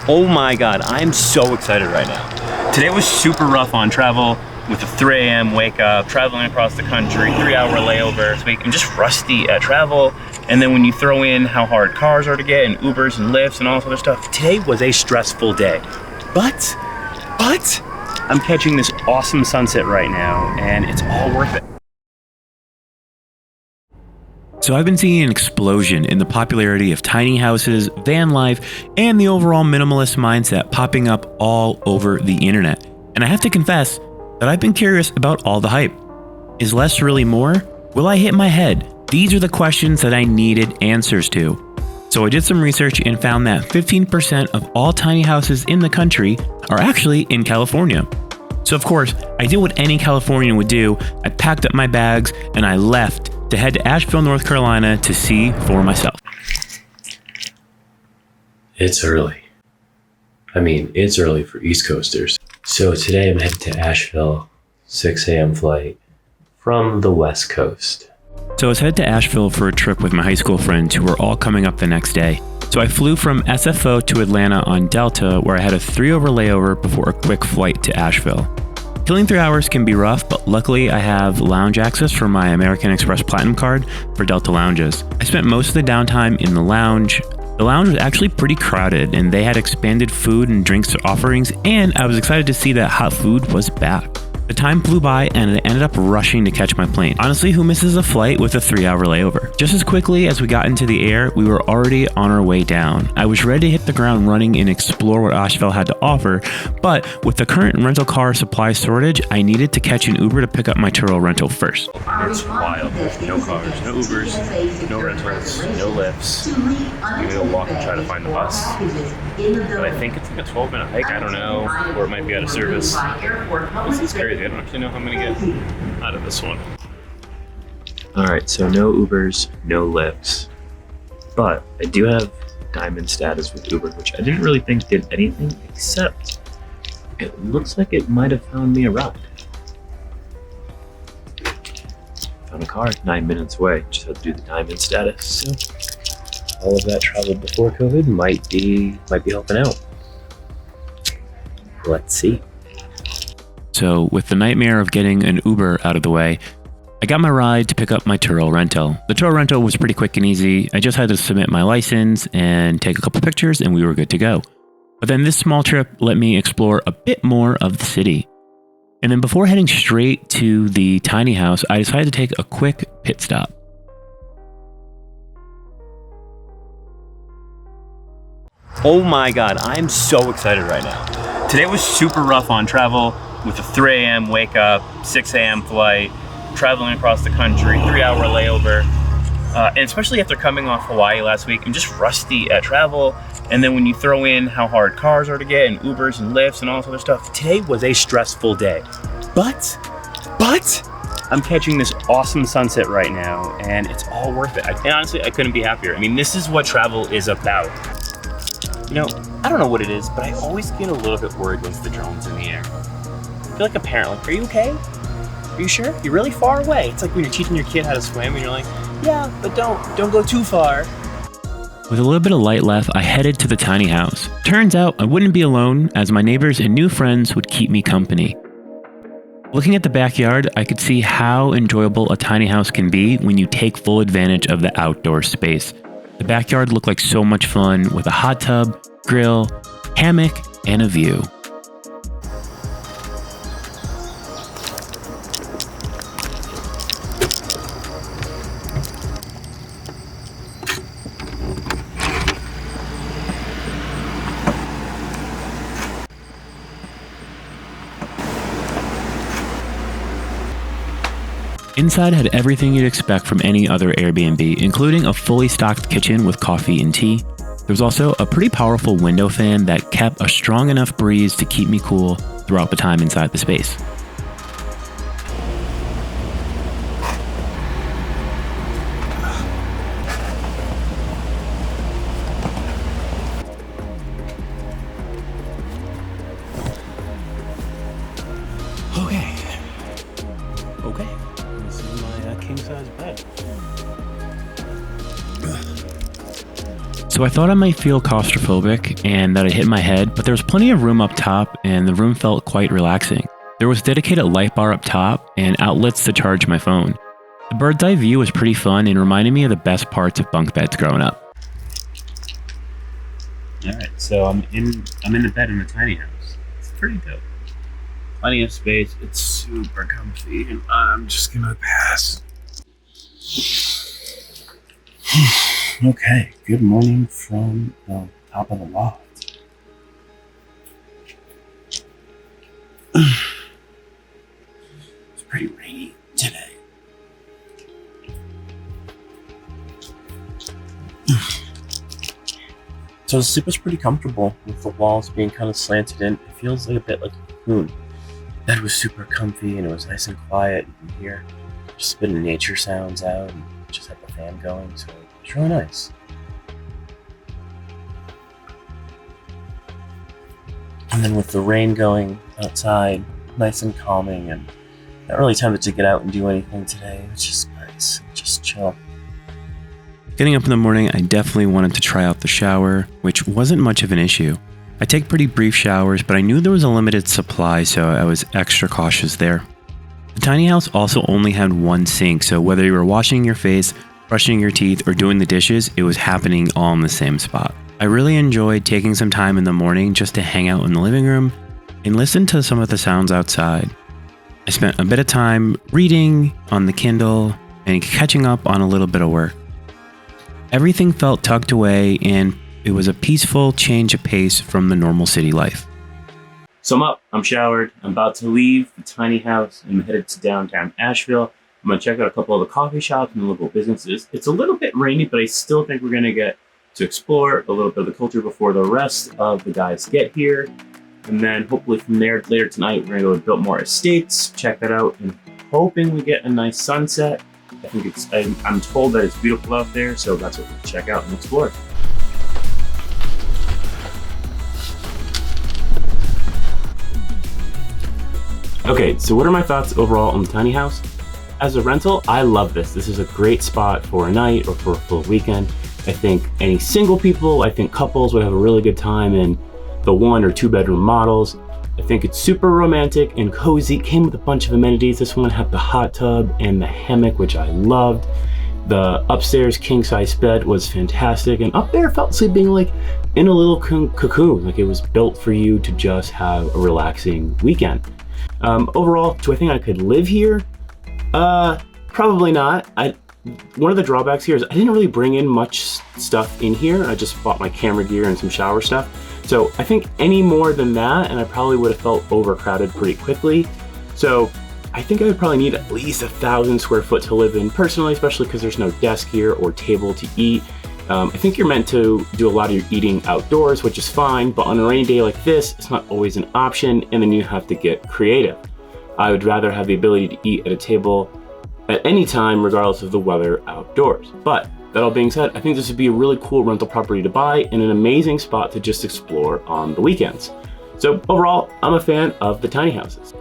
Oh my God, I'm so excited right now. Today was super rough on travel with a 3 a.m. wake up, traveling across the country, 3-hour layover. So I'm just rusty at travel. And then when you throw in how hard cars are to get and Ubers and Lyfts and all this other stuff, today was a stressful day. But I'm catching this awesome sunset right now and it's all worth it. So I've been seeing an explosion in the popularity of tiny houses, van life, and the overall minimalist mindset popping up all over the internet. And I have to confess that I've been curious about all the hype. Is less really more? Will I hit my head? These are the questions that I needed answers to. So I did some research and found that 15% of all tiny houses in the country are actually in California. So of course, I did what any Californian would do. I packed up my bags and I left to head to Asheville, North Carolina to see for myself. It's early. It's early for East Coasters. So today I'm headed to Asheville, 6 a.m. flight from the West Coast. So I was headed to Asheville for a trip with my high school friends who were all coming up the next day. So I flew from SFO to Atlanta on Delta, where I had a 3-hour layover before a quick flight to Asheville. Killing 3 hours can be rough, but luckily I have lounge access for my American Express Platinum card for Delta lounges. I spent most of the downtime in the lounge. The lounge was actually pretty crowded and they had expanded food and drinks offerings, and I was excited to see that hot food was back. The time flew by and I ended up rushing to catch my plane. Honestly, who misses a flight with a 3-hour layover? Just as quickly as we got into the air, we were already on our way down. I was ready to hit the ground running and explore what Asheville had to offer, but with the current rental car supply shortage, I needed to catch an Uber to pick up my Turo rental first. It's wild. There's no cars, no Ubers, no rentals, no Lyfts. You gotta walk and try to find the bus. But I think it's like a 12-minute hike, I don't know, or it might be out of service. This is crazy. I don't actually know how I'm gonna get out of this one. Alright, so no Ubers, no Lyfts. But I do have diamond status with Uber, which I didn't really think did anything, except it looks like it might have found me a ride. Found a car 9 minutes away, just had to do the diamond status. So all of that travel before COVID might be helping out. Let's see. So with the nightmare of getting an Uber out of the way, I got my ride to pick up my Turo rental. The Turo rental was pretty quick and easy. I just had to submit my license and take a couple pictures and we were good to go. But then this small trip let me explore a bit more of the city. And then before heading straight to the tiny house, I decided to take a quick pit stop. Oh my God, I'm so excited right now. Today was super rough on travel with a 3 a.m. wake up, 6 a.m. flight, traveling across the country, 3-hour layover. And especially after coming off Hawaii last week, I'm just rusty at travel. And then when you throw in how hard cars are to get and Ubers and Lyfts and all this other stuff, today was a stressful day. But I'm catching this awesome sunset right now and it's all worth it. And honestly, I couldn't be happier. This is what travel is about. I don't know what it is, but I always get a little bit worried once the drone's in the air. I feel like a parent, like, are you okay? Are you sure? You're really far away. It's like when you're teaching your kid how to swim and you're like, yeah, but don't go too far. With a little bit of light left, I headed to the tiny house. Turns out I wouldn't be alone, as my neighbors and new friends would keep me company. Looking at the backyard, I could see how enjoyable a tiny house can be when you take full advantage of the outdoor space. The backyard looked like so much fun with a hot tub, grill, hammock, and a view. Inside had everything you'd expect from any other Airbnb, including a fully stocked kitchen with coffee and tea. There was also a pretty powerful window fan that kept a strong enough breeze to keep me cool throughout the time inside the space. Okay. This is my king-size bed. So So I thought I might feel claustrophobic and that I'd hit my head, but there was plenty of room up top and the room felt quite relaxing. There was a dedicated light bar up top and outlets to charge my phone. The bird's eye view was pretty fun and reminded me of the best parts of bunk beds growing up. All right, so I'm in the bed in the tiny house. It's pretty dope. Plenty of space. It's super comfy, and I'm just gonna pass. Okay, good morning from the top of the loft. It's pretty rainy today. So the sleep was pretty comfortable with the walls being kind of slanted in. It feels like a bit like a cocoon. The bed was super comfy and it was nice and quiet. You can hear just a bit of nature sounds out and just had the fan going, so it was really nice. And then with the rain going outside, nice and calming, and not really tempted to get out and do anything today. It's just nice, just chill. Getting up in the morning, I definitely wanted to try out the shower, which wasn't much of an issue. I take pretty brief showers, but I knew there was a limited supply, so I was extra cautious there. The tiny house also only had one sink, so whether you were washing your face, brushing your teeth, or doing the dishes, it was happening all in the same spot. I really enjoyed taking some time in the morning just to hang out in the living room and listen to some of the sounds outside. I spent a bit of time reading on the Kindle and catching up on a little bit of work. Everything felt tucked away and it was a peaceful change of pace from the normal city life. So I'm up, I'm showered, I'm about to leave the tiny house and I'm headed to downtown Asheville. I'm gonna check out a couple of the coffee shops and the local businesses. It's a little bit rainy, but I still think we're gonna get to explore a little bit of the culture before the rest of the guys get here. And then hopefully from there, later tonight, we're gonna go to Biltmore Estates, check that out, and hoping we get a nice sunset. I think I'm told that it's beautiful out there, so that's what we'll check out and explore. Okay, so what are my thoughts overall on the tiny house? As a rental, I love this. This is a great spot for a night or for a full weekend. I think any single people, I think couples would have a really good time in the 1 or 2 bedroom models. I think it's super romantic and cozy. Came with a bunch of amenities. This one had the hot tub and the hammock, which I loved. The upstairs king size bed was fantastic. And up there felt like being like in a little cocoon. Like it was built for you to just have a relaxing weekend. Overall, do I think I could live here? Probably not. One of the drawbacks here is I didn't really bring in much stuff in here. I just bought my camera gear and some shower stuff. So I think any more than that, and I probably would have felt overcrowded pretty quickly. So I think I would probably need at least 1,000 square foot to live in personally, especially because there's no desk here or table to eat. I think you're meant to do a lot of your eating outdoors, which is fine, but on a rainy day like this, it's not always an option, and then you have to get creative. I would rather have the ability to eat at a table at any time, regardless of the weather outdoors. But that all being said, I think this would be a really cool rental property to buy and an amazing spot to just explore on the weekends. So overall, I'm a fan of the tiny houses.